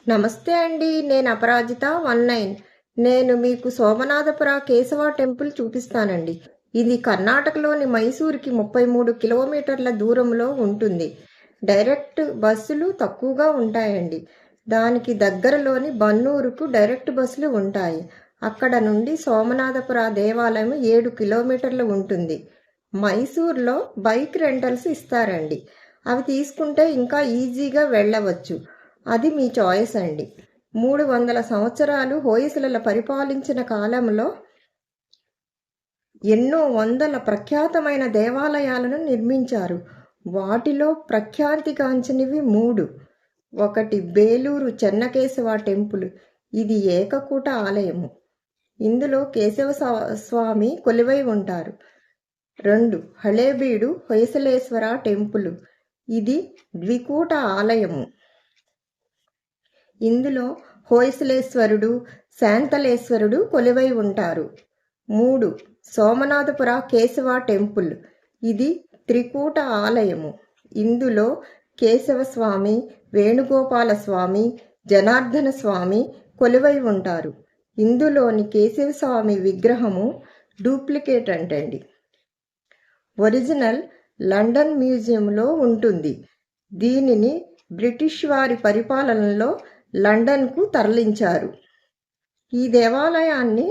నమస్తే అండి. నేను అపరాజిత 19. నేను మీకు సోమనాథపుర కేశవ టెంపుల్ చూపిస్తానండి. ఇది కర్ణాటకలోని మైసూరుకి 33 కిలోమీటర్ల దూరంలో ఉంటుంది. డైరెక్ట్ బస్సులు తక్కువగా ఉంటాయండి. దానికి దగ్గరలోని బన్నూరుకు డైరెక్ట్ బస్సులు ఉంటాయి. అక్కడ నుండి సోమనాథపుర దేవాలయం 7 కిలోమీటర్లు ఉంటుంది. మైసూర్లో బైక్ రెంటల్స్ ఇస్తారండి. అవి తీసుకుంటే ఇంకా ఈజీగా వెళ్ళవచ్చు. అది మీ చాయిస్ అండి. 300 సంవత్సరాలు హోయసల పరిపాలించిన కాలంలో ఎన్నో వందల ప్రఖ్యాతమైన దేవాలయాలను నిర్మించారు. వాటిలో ప్రఖ్యాతిగాంచినవి 3. ఒకటి బేలూరు చెన్నకేశవ టెంపుల్. ఇది ఏకకూట ఆలయము. ఇందులో కేశవ స్వామి కొలువై ఉంటారు. 2 హళేబీడు హొయసలేశ్వర టెంపుల్. ఇది ద్వికూట ఆలయము. ఇందులో హోయసలేశ్వరుడు, శాంతలేశ్వరుడు కొలువై ఉంటారు. 3 సోమనాథపుర కేశవ టెంపుల్. ఇది త్రికూట ఆలయము. ఇందులో కేశవ స్వామి, వేణుగోపాల స్వామి, జనార్దన స్వామి కొలువై ఉంటారు. ఇందులోని కేశవ స్వామి విగ్రహము డూప్లికేట్ అంటండి. ఒరిజినల్ లండన్ మ్యూజియంలో ఉంటుంది. దీనిని బ్రిటిష్ వారి పరిపాలనలో లండన్కు తరలించారు. ఈ దేవాలయాన్ని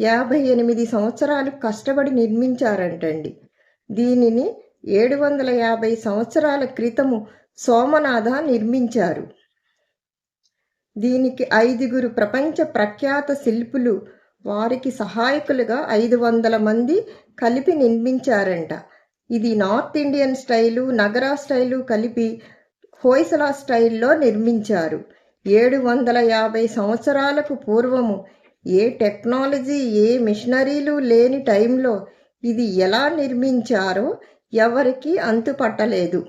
58 సంవత్సరాలు కష్టపడి నిర్మించారంటండి. దీనిని 750 సంవత్సరాల క్రితము సోమనాథ నిర్మించారు. దీనికి 5 ప్రపంచ ప్రఖ్యాత శిల్పులు వారికి సహాయకులుగా 500 మంది కలిపి నిర్మించారంట. ఇది నార్త్ ఇండియన్ స్టైలు, నగరా స్టైలు కలిపి హోయసల స్టైల్లో నిర్మించారు. 750 సంవత్సరాలకు పూర్వము ఏ టెక్నాలజీ, ఏ మిషనరీలు లేని టైంలో ఇది ఎలా నిర్మించారో ఎవరికీ అంతుపట్టలేదు.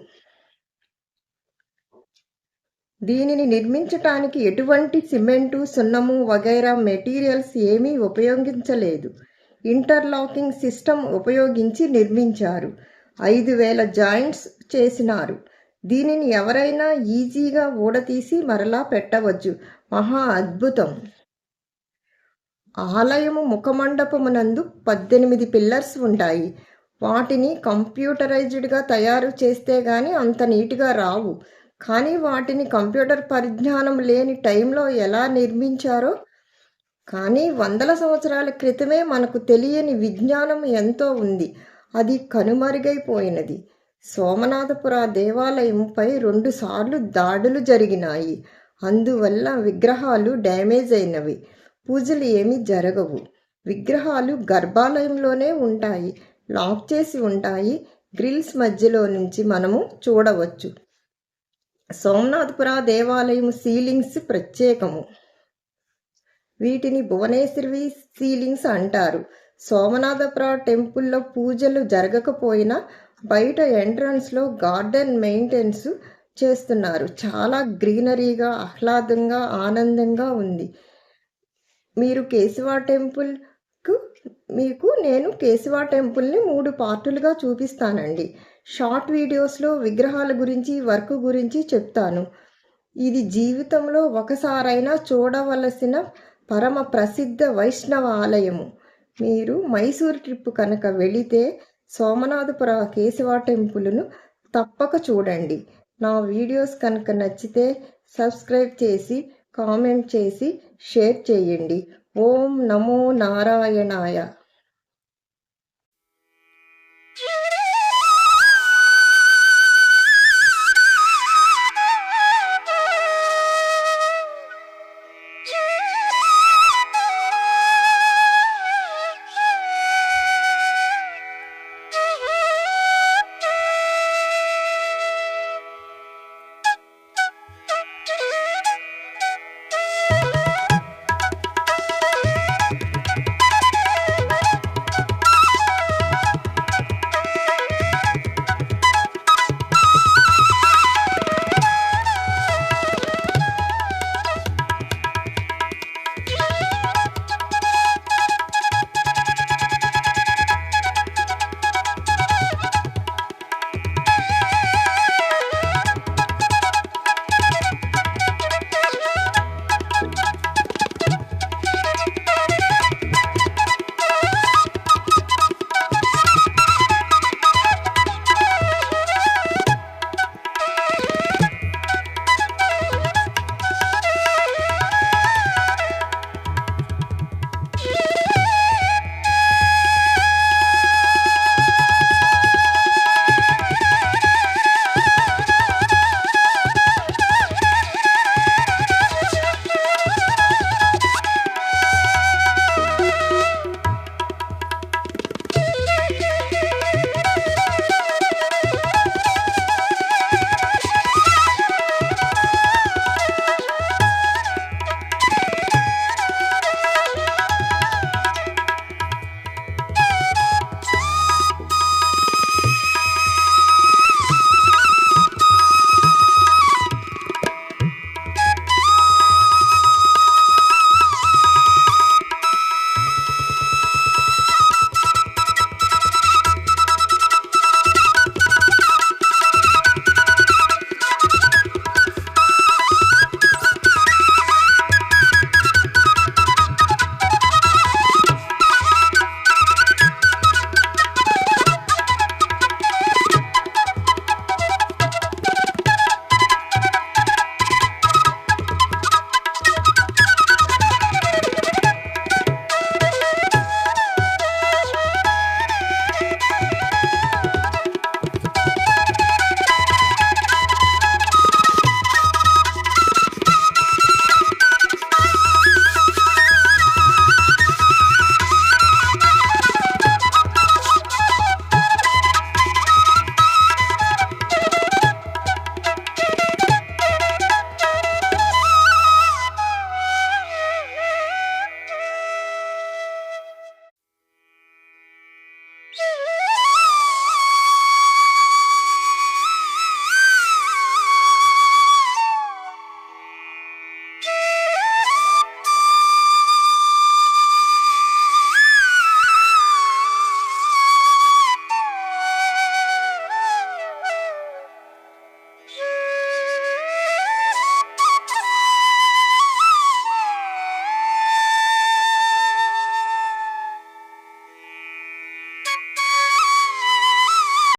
దీనిని నిర్మించటానికి ఎటువంటి సిమెంటు, సున్నము వగైరా మెటీరియల్స్ ఏమీ ఉపయోగించలేదు. ఇంటర్లాకింగ్ సిస్టమ్ ఉపయోగించి నిర్మించారు. 5000 జాయింట్స్ చేసినారు. దీనిని ఎవరైనా ఈజీగా ఊడతీసి మరలా పెట్టవచ్చు. మహా అద్భుతం. ఆలయము ముఖమండపమునందు 18 పిల్లర్స్ ఉంటాయి. వాటిని కంప్యూటరైజ్డ్గా తయారు చేస్తే గాని అంత నీట్గా రావు. కానీ వాటిని కంప్యూటర్ పరిజ్ఞానం లేని టైంలో ఎలా నిర్మించారో, కానీ 100 సంవత్సరాల క్రితమే మనకు తెలియని విజ్ఞానం ఎంతో ఉంది. అది కనుమరుగైపోయినది. సోమనాథపుర దేవాలయంపై 2 సార్లు దాడులు జరిగినాయి. అందువల్ల విగ్రహాలు డ్యామేజ్ అయినవి. పూజలు ఏమీ జరగవు. విగ్రహాలు గర్భాలయంలోనే ఉంటాయి. లాక్ చేసి ఉంటాయి. గ్రిల్స్ మధ్యలో నుంచి మనము చూడవచ్చు. సోమనాథపుర దేవాలయం సీలింగ్స్ ప్రత్యేకము. వీటిని భువనేశ్వరి సీలింగ్స్ అంటారు. సోమనాథపుర టెంపుల్లో పూజలు జరగకపోయినా బయట ఎంట్రన్స్లో గార్డెన్ మెయింటెనెన్స్ చేస్తున్నారు. చాలా గ్రీనరీగా, ఆహ్లాదంగా, ఆనందంగా ఉంది. మీరు కేశవ టెంపుల్కు నేను కేశవ టెంపుల్ని 3 పార్టులుగా చూపిస్తానండి. షార్ట్ వీడియోస్లో విగ్రహాల గురించి, వర్క్ గురించి చెప్తాను. ఇది జీవితంలో ఒకసారైనా చూడవలసిన పరమ ప్రసిద్ధ వైష్ణవ ఆలయము. మీరు మైసూర్ ట్రిప్ కనుక వెళితే సోమనాథపుర కేశవ టెంపుల్ను తప్పక చూడండి. నా వీడియోస్ కనుక నచ్చితే సబ్స్క్రైబ్ చేసి, కామెంట్ చేసి, షేర్ చేయండి. ఓం నమో నారాయణాయ.